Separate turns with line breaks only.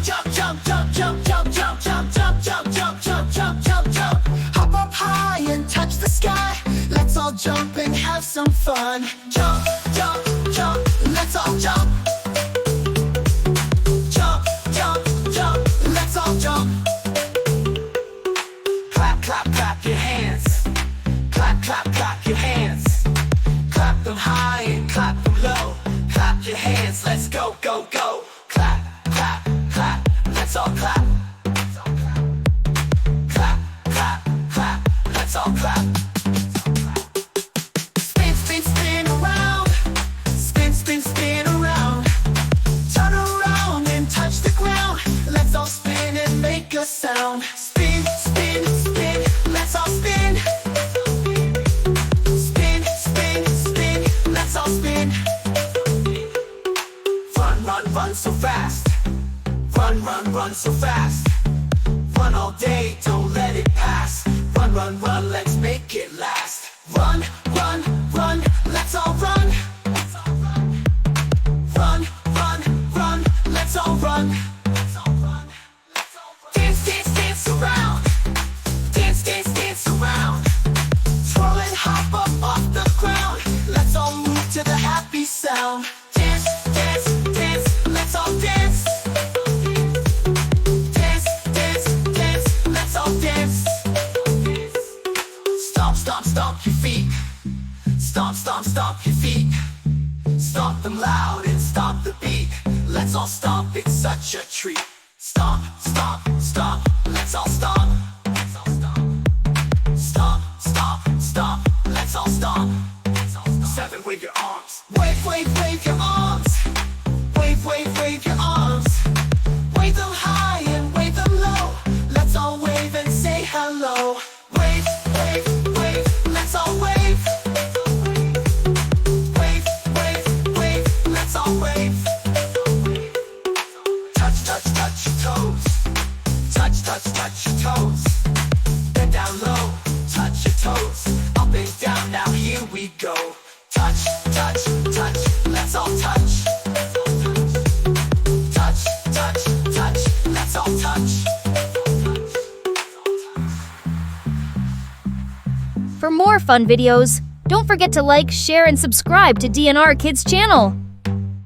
jump, jump, jump, jump, jump, jump, jump, jump, jump, jump, jump, jump, jump. Hop up high and touch the sky. Let's all jump and have some fun. Jump, jump, jump, let's all jump. Jump, jump, jump, let's all jump. Clap, clap, clap your hands. Clap, clap, clap your hands. Clap them high and clap them low. Clap your hands, let's go, go, go. Clap, clap, clap, let's all clap. Clap, clap, clap, let's all clap. Spin, spin, spin around. Spin, spin, spin around. Turn around and touch the ground. Let's all spin and make a sound. Spin, spin, spin, let's all spin. Spin, spin, spin, let's all spin. Run, run, run so fast. Run, run, run so fast. Run all day, don't let it pass. Run, run, run, let's make it last. Run, run, run, let's all run. Run, run, run, let's all run. Dance, dance, dance around. Dance, dance, dance around. Twirl and hop up off the ground. Let's all move to the happy sound. Dance, dance, dance, let's all dance. Dance, dance, dance, let's all dance. Stomp, stomp, stomp your feet. Stomp, stomp, stomp your feet. Stomp them loud and stomp the beat. Let's all stomp, it's such a treat. Stomp, stomp, stomp, let's all stomp. Stomp, stomp, stomp, let's all stomp. 7, wave your arms. Wave, wave, wave your arms. Wave, wave, wave your arms. Wave them high and wave them low. Let's all wave and say hello. Wave, wave, wave, let's all wave. Wave, wave, wave, let's all wave. Touch, touch, touch your toes. Touch, touch, touch your toes. Bend down low, touch your toes. Up and down, now here we go. Touch, touch, touch, let's all touch. Touch, touch, touch, let's all touch.
For more fun videos, don't forget to like, share, and subscribe to DNR Kids channel.